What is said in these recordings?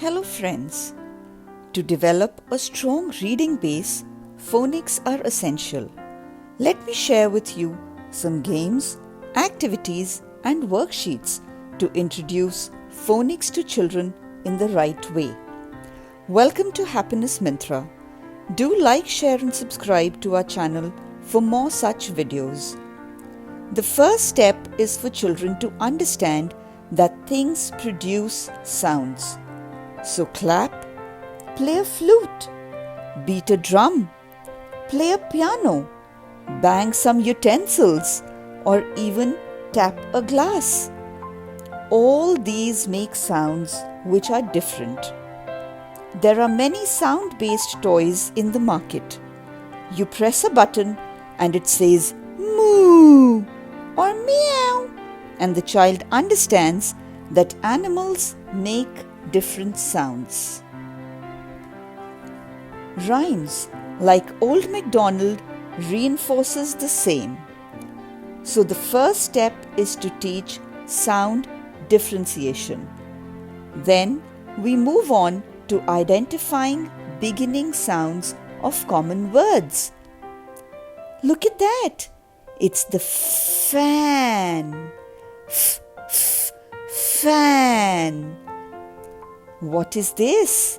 Hello friends. To develop a strong reading base, phonics are essential. Let me share with you some games, activities and worksheets to introduce phonics to children in the right way. Welcome to Happiness Mintra. Do like, share and subscribe to our channel for more such videos. The first step is for children to understand that things produce sounds. So clap, play a flute, beat a drum, play a piano, bang some utensils, or even tap a glass. All these make sounds which are different. There are many sound-based toys in the market. You press a button and it says moo or meow, and the child understands that animals make different sounds. Rhymes like Old MacDonald reinforces the same. So the first step is to teach sound differentiation. Then we move on to identifying beginning sounds of common words. Look at that! It's the fan. Fan. What is this?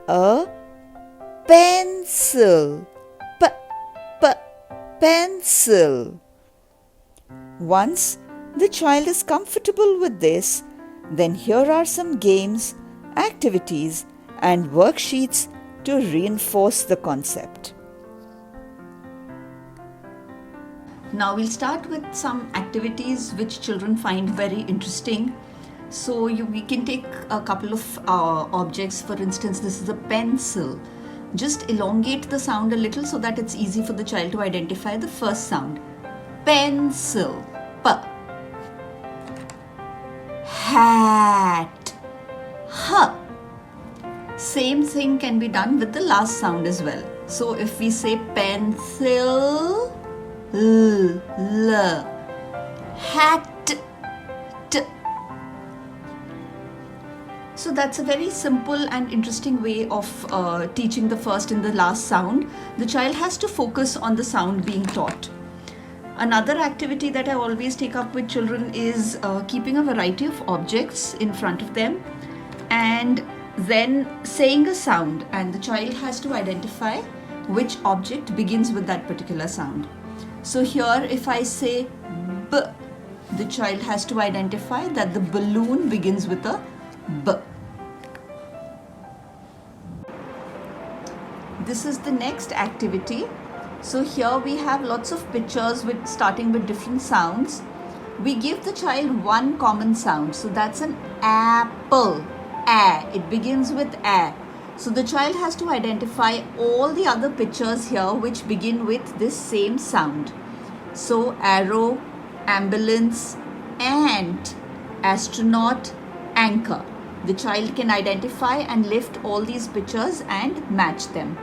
A pencil. Pencil. Once the child is comfortable with this, then here are some games, activities and worksheets to reinforce the concept. Now we'll start with some activities which children find very interesting. So we can take a couple of objects. For instance, this is a pencil. Just elongate the sound a little so that it's easy for the child to identify the first sound. Pencil. P. Hat. H. Same thing can be done with the last sound as well. So if we say pencil, L. Hat. T. So that's a very simple and interesting way of teaching the first and the last sound. The child has to focus on the sound being taught. Another activity that I always take up with children is keeping a variety of objects in front of them and then saying a sound, and the child has to identify which object begins with that particular sound. So here if I say B, the child has to identify that the balloon begins with a B. This is the next activity. So here we have lots of pictures starting with different sounds. We give the child one common sound. So that's an apple. A. It begins with A. So the child has to identify all the other pictures here which begin with this same sound. So arrow, ambulance, ant, astronaut, anchor. The child can identify and lift all these pictures and match them.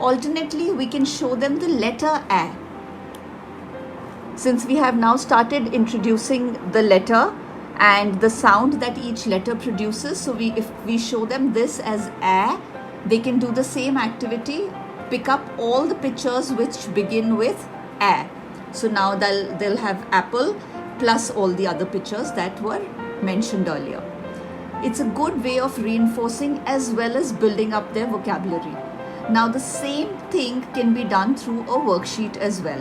Alternately, we can show them the letter A. Since we have now started introducing the letter and the sound that each letter produces, so if we show them this as A, they can do the same activity, pick up all the pictures which begin with A. So now they'll have apple plus all the other pictures that were mentioned earlier. It's a good way of reinforcing as well as building up their vocabulary. Now the same thing can be done through a worksheet as well.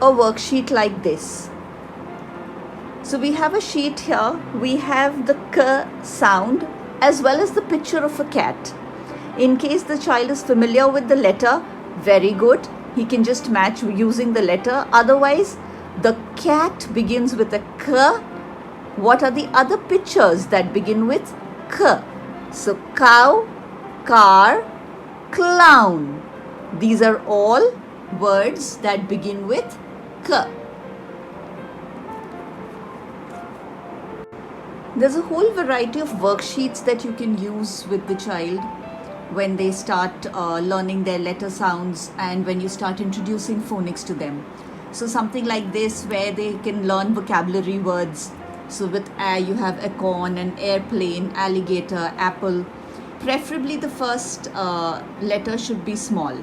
A worksheet like this. So we have a sheet here. We have the K sound as well as the picture of a cat. In case the child is familiar with the letter, very good. He can just match using the letter. Otherwise, the cat begins with a K. What are the other pictures that begin with K? So cow, car, clown. These are all words that begin with K. There's a whole variety of worksheets that you can use with the child when they start learning their letter sounds and when you start introducing phonics to them. So something like this where they can learn vocabulary words. So with air you have acorn, an airplane, alligator, apple. Preferably the first letter should be small.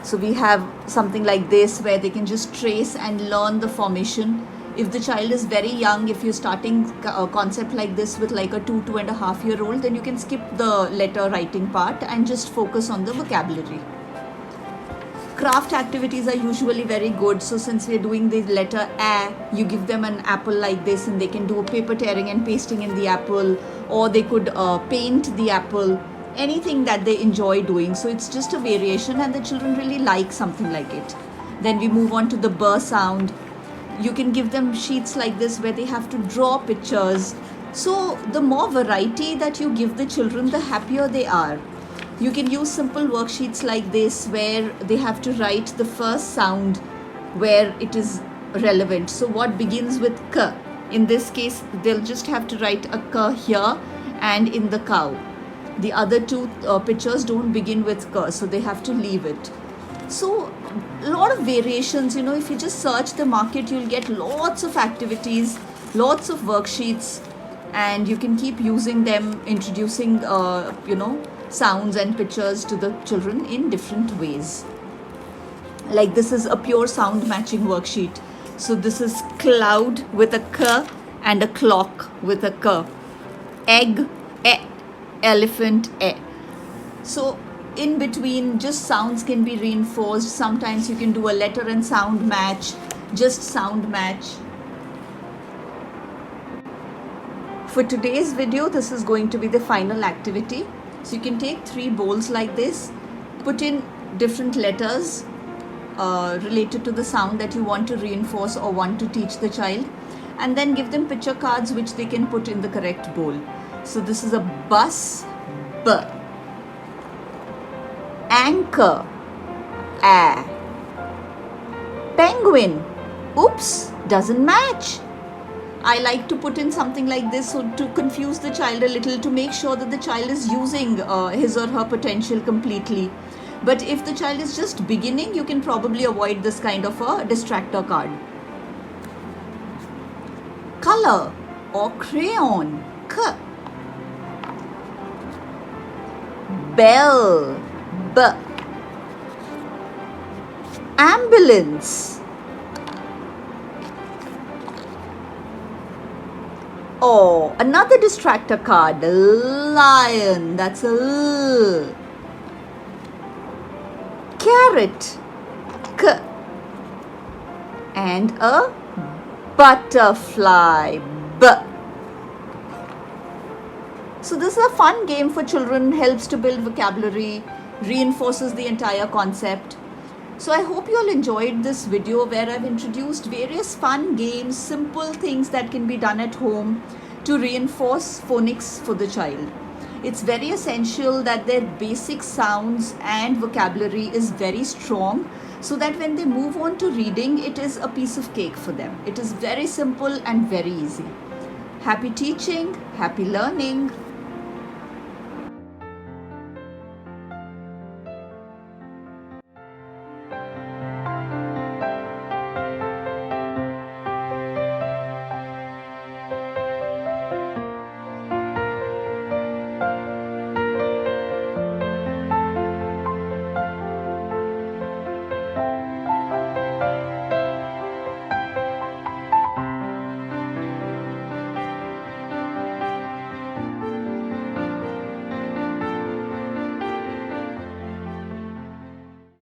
So we have something like this where they can just trace and learn the formation. If the child is very young, if you're starting a concept like this with like a 2.5 year old, then you can skip the letter writing part and just focus on the vocabulary. Craft activities are usually very good. So since we're doing the letter A, you give them an apple like this and they can do paper tearing and pasting in the apple, or they could paint the apple, anything that they enjoy doing. So it's just a variation and the children really like something like it. Then we move on to the B sound. You can give them sheets like this where they have to draw pictures. So the more variety that you give the children, the happier they are. You can use simple worksheets like this where they have to write the first sound where it is relevant. So what begins with K? In this case, they'll just have to write a K here and in the cow. The other two pictures don't begin with K, so they have to leave it. So a lot of variations, if you just search the market, you'll get lots of activities, lots of worksheets, and you can keep using them, introducing, sounds and pictures to the children in different ways. Like this is a pure sound matching worksheet. So this is cloud with a K and a clock with a K. Egg, E. Elephant, E. So in between, just sounds can be reinforced. Sometimes you can do a letter and sound match, just sound match. For today's video, this is going to be the final activity. So you can take 3 bowls like this, put in different letters related to the sound that you want to reinforce or want to teach the child, and then give them picture cards which they can put in the correct bowl. So this is a bus, B. Anchor, A. Penguin, oops, doesn't match. I like to put in something like this so to confuse the child a little, to make sure that the child is using his or her potential completely. But if the child is just beginning, you can probably avoid this kind of a distractor card. Color or crayon, K. Bell, B. Ambulance. Oh, another distractor card, lion, that's a L. Carrot, K. And a butterfly, B. So this is a fun game for children, helps to build vocabulary, reinforces the entire concept. So I hope you all enjoyed this video where I've introduced various fun games, simple things that can be done at home to reinforce phonics for the child. It's very essential that their basic sounds and vocabulary is very strong, so that when they move on to reading, it is a piece of cake for them. It is very simple and very easy. Happy teaching, happy learning.